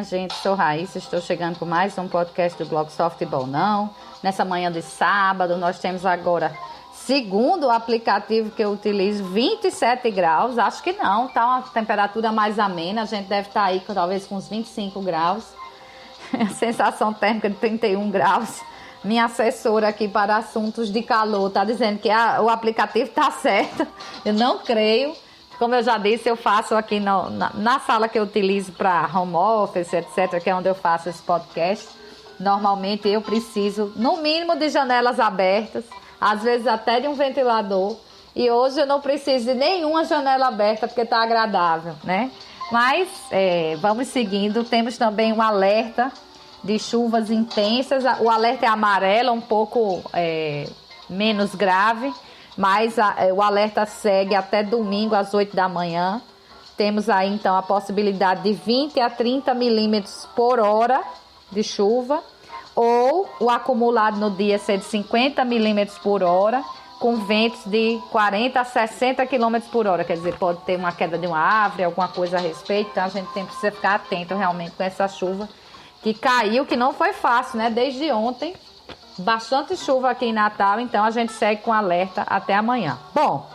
minha gente, sou Raíssa, estou chegando com mais um podcast do blog Só Futebol Não. Nessa manhã de sábado, nós temos agora, segundo o aplicativo que eu utilizo, 27 graus. Acho que não, tá uma temperatura mais amena, a gente deve estar aí talvez com uns 25 graus. A sensação térmica de 31 graus. Minha assessora aqui para assuntos de calor está dizendo que o aplicativo está certo. Eu não creio. Como eu já disse, eu faço aqui na sala que eu utilizo para home office, etc., que é onde eu faço esse podcast. Normalmente eu preciso, no mínimo, de janelas abertas, às vezes até de um ventilador. E hoje eu não preciso de nenhuma janela aberta porque está agradável, né? Mas vamos seguindo. Temos também um alerta de chuvas intensas. O alerta é amarelo, um pouco menos grave. Mas o alerta segue até domingo às 8 da manhã. Temos aí então a possibilidade de 20 a 30 milímetros por hora de chuva, ou o acumulado no dia ser de 50 milímetros por hora, com ventos de 40 a 60 quilômetros por hora. Quer dizer, pode ter uma queda de uma árvore, alguma coisa a respeito. Então a gente precisa ficar atento realmente com essa chuva que caiu, que não foi fácil, né? Desde ontem. Bastante chuva aqui em Natal, então a gente segue com alerta até amanhã. Bom,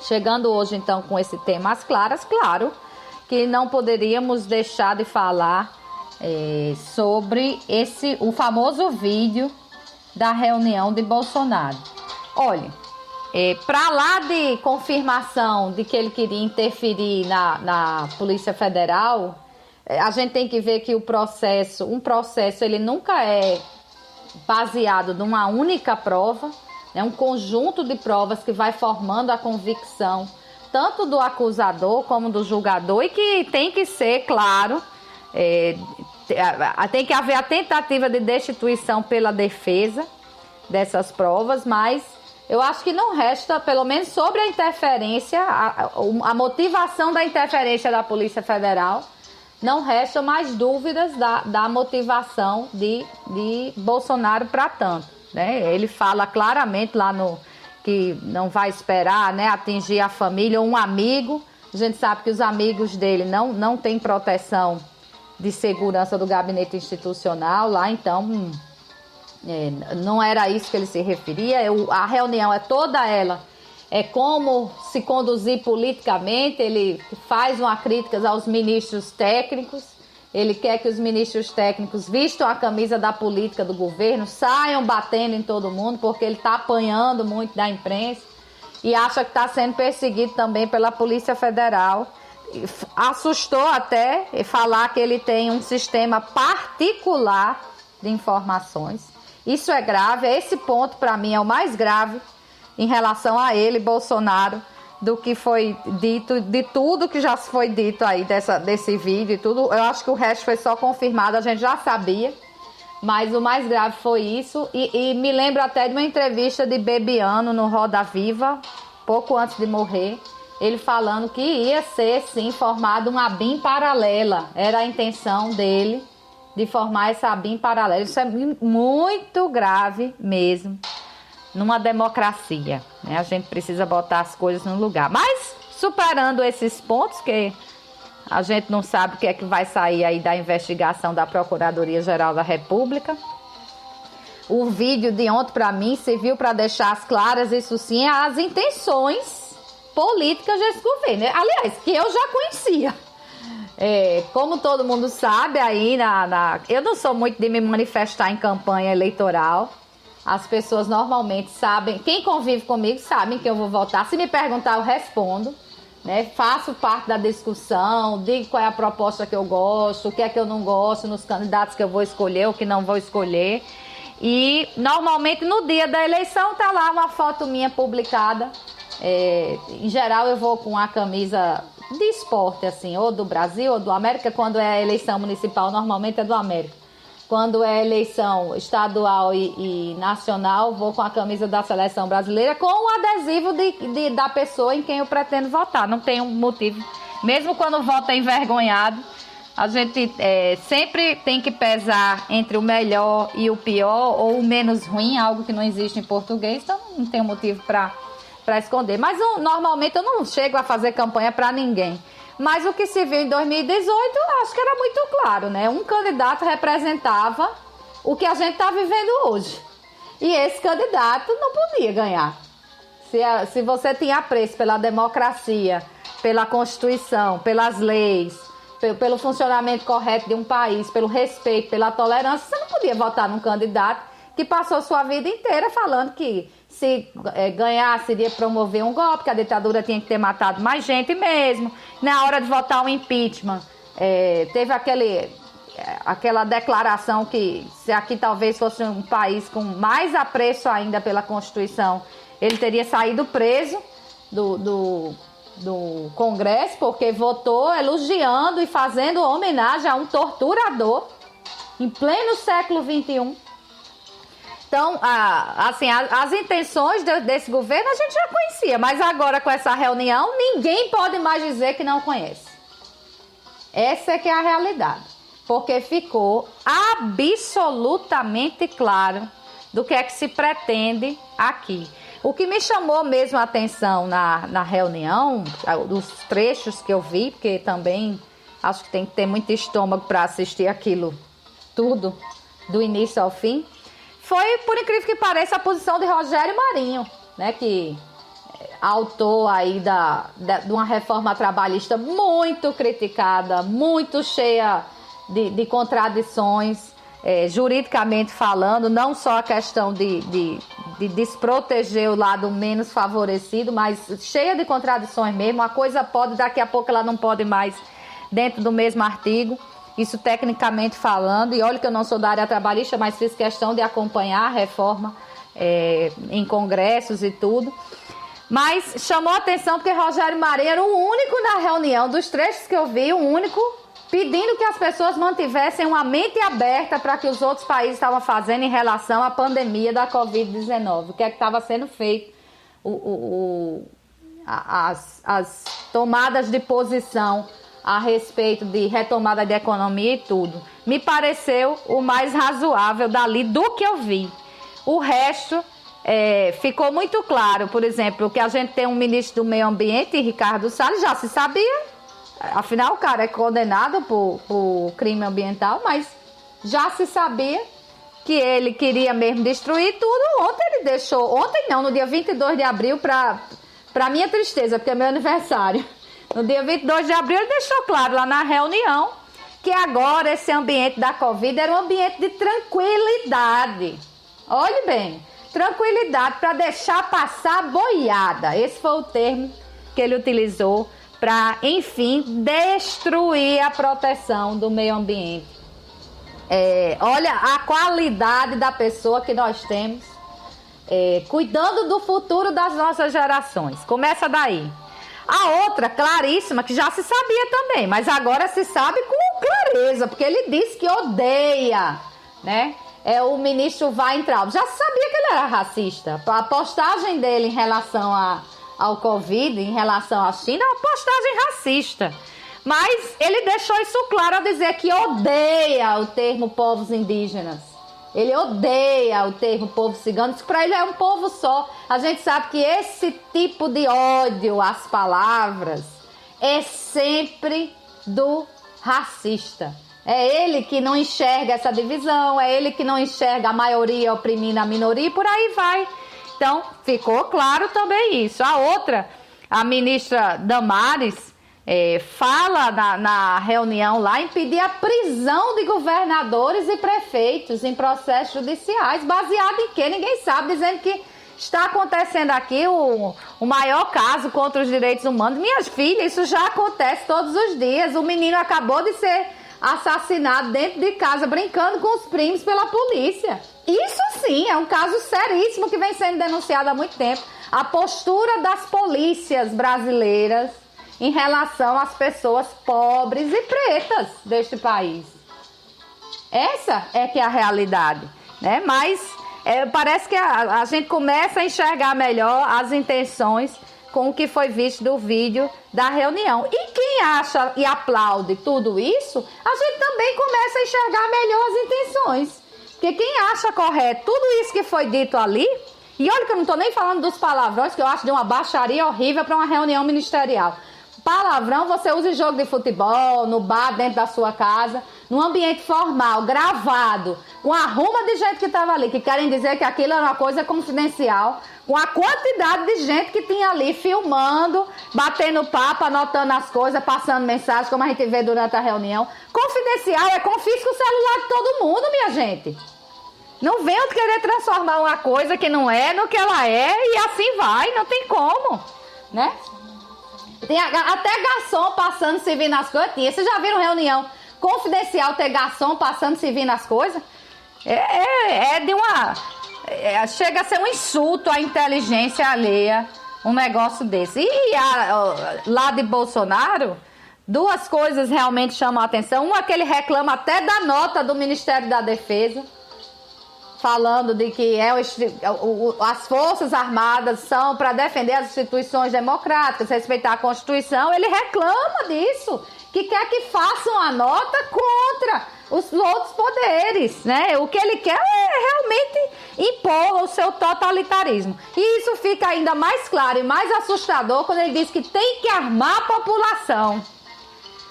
chegando hoje então com esse tema às claras, claro que não poderíamos deixar de falar sobre o famoso vídeo da reunião de Bolsonaro. Olha, para lá de confirmação de que ele queria interferir na Polícia Federal, a gente tem que ver que um processo ele nunca é baseado numa única prova, um conjunto de provas que vai formando a convicção tanto do acusador como do julgador, e que tem que ser, claro, tem que haver a tentativa de destituição pela defesa dessas provas, mas eu acho que não resta, pelo menos sobre a interferência, a motivação da interferência da Polícia Federal, não restam mais dúvidas da motivação de Bolsonaro para tanto, né? Ele fala claramente lá que não vai esperar, né, atingir a família ou um amigo. A gente sabe que os amigos dele não têm proteção de segurança do gabinete institucional lá, então não era isso que ele se referia. A reunião toda ela como se conduzir politicamente. Ele faz uma crítica aos ministros técnicos. Ele quer que os ministros técnicos vistam a camisa da política do governo, saiam batendo em todo mundo, porque ele está apanhando muito da imprensa e acha que está sendo perseguido também pela Polícia Federal. Assustou até falar que ele tem um sistema particular de informações. Isso é grave. Esse ponto, para mim, é o mais grave em relação a ele, Bolsonaro, do que foi dito, de tudo que já foi dito aí desse vídeo e tudo. Eu acho que o resto foi só confirmado, a gente já sabia, mas o mais grave foi isso. E me lembro até de uma entrevista de Bebiano no Roda Viva, pouco antes de morrer, ele falando que ia ser, sim, formado uma ABIN paralela. Era a intenção dele de formar essa ABIN paralela. Isso é muito grave mesmo numa democracia, né? A gente precisa botar as coisas no lugar. Mas, superando esses pontos, que a gente não sabe o que é que vai sair aí da investigação da Procuradoria-Geral da República, o vídeo de ontem, para mim, serviu para deixar as claras, isso sim, as intenções políticas desse governo. Aliás, que eu já conhecia. Como todo mundo sabe, aí eu não sou muito de me manifestar em campanha eleitoral. As pessoas normalmente sabem, quem convive comigo sabem que eu vou votar. Se me perguntar, eu respondo, né? Faço parte da discussão, digo qual é a proposta que eu gosto, o que é que eu não gosto nos candidatos que eu vou escolher, o que não vou escolher. E normalmente no dia da eleição tá lá uma foto minha publicada. Em geral eu vou com a camisa de esporte, assim, ou do Brasil ou do América. Quando é a eleição municipal, normalmente é do América. Quando é eleição estadual e nacional, vou com a camisa da seleção brasileira, com o adesivo da pessoa em quem eu pretendo votar. Não tem um motivo. Mesmo quando vota envergonhado, a gente sempre tem que pesar entre o melhor e o pior, ou o menos ruim, algo que não existe em português, então não tem motivo para esconder. Mas normalmente eu não chego a fazer campanha para ninguém. Mas o que se viu em 2018, acho que era muito claro, né? Um candidato representava o que a gente está vivendo hoje. E esse candidato não podia ganhar. Se você tinha apreço pela democracia, pela Constituição, pelas leis, pelo funcionamento correto de um país, pelo respeito, pela tolerância, você não podia votar num candidato que passou sua vida inteira falando que se ganhasse iria promover um golpe, que a ditadura tinha que ter matado mais gente mesmo. Na hora de votar um impeachment, teve aquela declaração que se aqui talvez fosse um país com mais apreço ainda pela Constituição, ele teria saído preso do Congresso, porque votou elogiando e fazendo homenagem a um torturador em pleno século XXI. Então, assim, as intenções desse governo a gente já conhecia, mas agora com essa reunião, ninguém pode mais dizer que não conhece. Essa é que é a realidade, porque ficou absolutamente claro do que é que se pretende aqui. O que me chamou mesmo a atenção na reunião, dos trechos que eu vi, porque também acho que tem que ter muito estômago para assistir aquilo tudo, do início ao fim, foi, por incrível que pareça, a posição de Rogério Marinho, né, que autor aí de uma reforma trabalhista muito criticada, muito cheia de contradições, juridicamente falando, não só a questão de desproteger o lado menos favorecido, mas cheia de contradições mesmo. A coisa pode, daqui a pouco ela não pode mais dentro do mesmo artigo. Isso tecnicamente falando, e olha que eu não sou da área trabalhista, mas fiz questão de acompanhar a reforma em congressos e tudo. Mas chamou a atenção porque Rogério Marinho era o único na reunião, dos trechos que eu vi, o único pedindo que as pessoas mantivessem uma mente aberta para que os outros países estavam fazendo em relação à pandemia da Covid-19. O que é que estava sendo feito, as tomadas de posição a respeito de retomada de economia e tudo. Me pareceu o mais razoável dali do que eu vi. O resto ficou muito claro. Por exemplo, que a gente tem um ministro do Meio Ambiente, Ricardo Salles, já se sabia. Afinal, o cara é condenado por crime ambiental, mas já se sabia que ele queria mesmo destruir tudo. Ontem ele deixou, ontem não, no dia 22 de abril, para minha tristeza, porque é meu aniversário. No dia 22 de abril ele deixou claro lá na reunião que agora esse ambiente da Covid era um ambiente de tranquilidade. Olhe bem, tranquilidade para deixar passar a boiada. Esse foi o termo que ele utilizou para, enfim, destruir a proteção do meio ambiente. Olha a qualidade da pessoa que nós temos, cuidando do futuro das nossas gerações. Começa daí. A outra, claríssima, que já se sabia também, mas agora se sabe com clareza, porque ele disse que odeia, né? O ministro Weintraub. Já se sabia que ele era racista. A postagem dele em relação ao Covid, em relação à China, é uma postagem racista. Mas ele deixou isso claro ao dizer que odeia o termo povos indígenas. Ele odeia o termo povo cigano, que para ele é um povo só. A gente sabe que esse tipo de ódio às palavras é sempre do racista. É ele que não enxerga essa divisão, é ele que não enxerga a maioria oprimindo a minoria e por aí vai. Então, ficou claro também isso. A outra, a ministra Damares, fala na reunião lá em pedir a prisão de governadores e prefeitos em processos judiciais, baseado em quê? Ninguém sabe, dizendo que está acontecendo aqui o maior caso contra os direitos humanos. Minhas filhas, isso já acontece todos os dias. O menino acabou de ser assassinado dentro de casa, brincando com os primos pela polícia. Isso sim é um caso seríssimo que vem sendo denunciado há muito tempo. A postura das polícias brasileiras em relação às pessoas pobres e pretas deste país. Essa é que é a realidade, né? Mas parece que a gente começa a enxergar melhor as intenções com o que foi visto do vídeo da reunião. E quem acha e aplaude tudo isso, a gente também começa a enxergar melhor as intenções. Porque quem acha correto tudo isso que foi dito ali, e olha que eu não estou nem falando dos palavrões, que eu acho de uma baixaria horrível para uma reunião ministerial. Palavrão você usa em jogo de futebol, no bar, dentro da sua casa, num ambiente formal, gravado, com a ruma de gente que estava ali, que querem dizer que aquilo era uma coisa confidencial, com a quantidade de gente que tinha ali filmando, batendo papo, anotando as coisas, passando mensagem, como a gente vê durante a reunião. Confidencial é confisca o celular de todo mundo, minha gente. Não venham querer transformar uma coisa que não é no que ela é e assim vai, não tem como, né? Tem até garçom passando servindo as coisas. Vocês já viram reunião confidencial ter garçom passando servindo as coisas? Chega a ser um insulto à inteligência alheia um negócio desse. E lá de Bolsonaro, duas coisas realmente chamam a atenção. Uma que ele reclama até da nota do Ministério da Defesa, falando de que as Forças Armadas são para defender as instituições democráticas, respeitar a Constituição. Ele reclama disso, que quer que façam a nota contra os outros poderes, né? O que ele quer é realmente impor o seu totalitarismo. E isso fica ainda mais claro e mais assustador quando ele diz que tem que armar a população.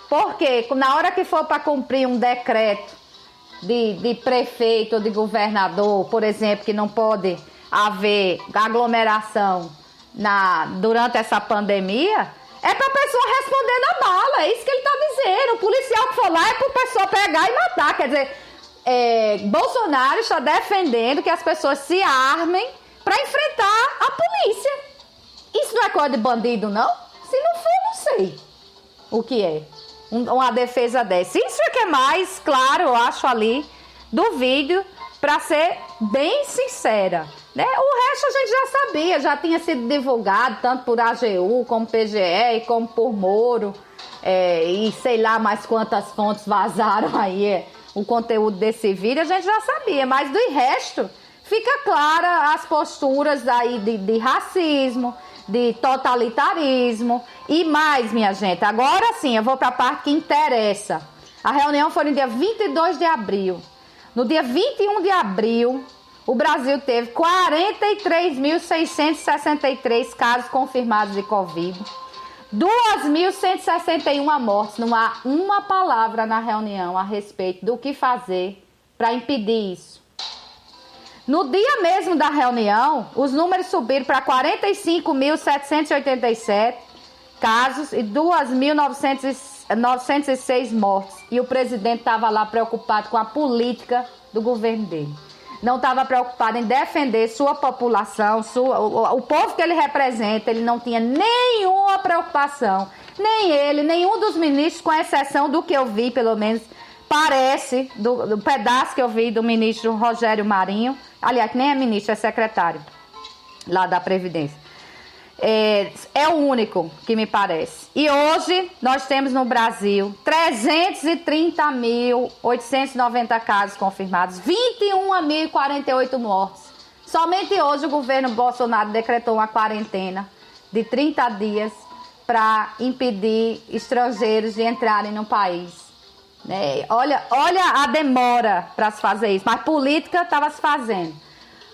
Porque na hora que for para cumprir um decreto de prefeito ou de governador, por exemplo, que não pode haver aglomeração durante essa pandemia, é para a pessoa responder na bala. É isso que ele está dizendo. O policial que for lá é para a pessoa pegar e matar. Quer dizer, Bolsonaro está defendendo que as pessoas se armem para enfrentar a polícia. Isso não é coisa de bandido, não? Se não for, não sei o que é. Uma defesa dessa. Isso é que é mais claro, eu acho, ali do vídeo, para ser bem sincera, né? O resto a gente já sabia, já tinha sido divulgado tanto por AGU, como PGE, como por Moro, e sei lá mais quantas fontes vazaram aí o conteúdo desse vídeo, a gente já sabia, mas do resto fica clara as posturas aí de racismo, de totalitarismo e mais, minha gente. Agora sim, eu vou para a parte que interessa. A reunião foi no dia 22 de abril. No dia 21 de abril, o Brasil teve 43.663 casos confirmados de Covid, 2.161 mortes. Não há uma palavra na reunião a respeito do que fazer para impedir isso. No dia mesmo da reunião, os números subiram para 45.787 casos e 2.906 mortes. E o presidente estava lá preocupado com a política do governo dele. Não estava preocupado em defender sua população, o povo que ele representa. Ele não tinha nenhuma preocupação. Nem ele, nenhum dos ministros, com exceção do que eu vi, pelo menos, parece, do pedaço que eu vi do ministro Rogério Marinho. Aliás, nem é ministro, é secretário lá da Previdência. É o único que me parece. E hoje nós temos no Brasil 330.890 casos confirmados, 21.048 mortes. Somente hoje o governo Bolsonaro decretou uma quarentena de 30 dias para impedir estrangeiros de entrarem no país. Olha a demora para se fazer isso, mas política estava se fazendo,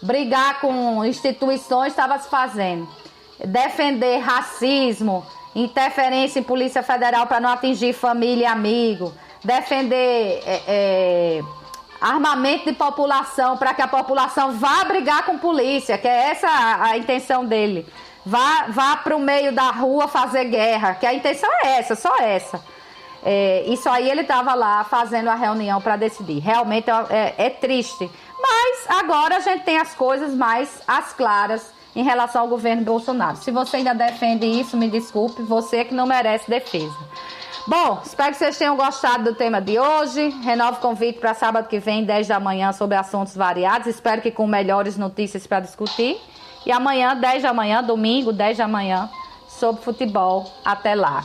brigar com instituições estava se fazendo, defender racismo, interferência em Polícia Federal para não atingir família e amigo, defender armamento de população para que a população vá brigar com polícia, que é essa a intenção dele, vá para o meio da rua fazer guerra, que a intenção é essa, só essa. Isso aí ele estava lá fazendo a reunião para decidir. Realmente é triste. Mas agora a gente tem as coisas mais às claras em relação ao governo Bolsonaro. Se você ainda defende isso, me desculpe, você que não merece defesa. Bom, espero que vocês tenham gostado do tema de hoje. Renovo o convite para sábado que vem, 10 da manhã, sobre assuntos variados. Espero que com melhores notícias para discutir. E amanhã, 10 da manhã, domingo, 10 da manhã, sobre futebol. Até lá.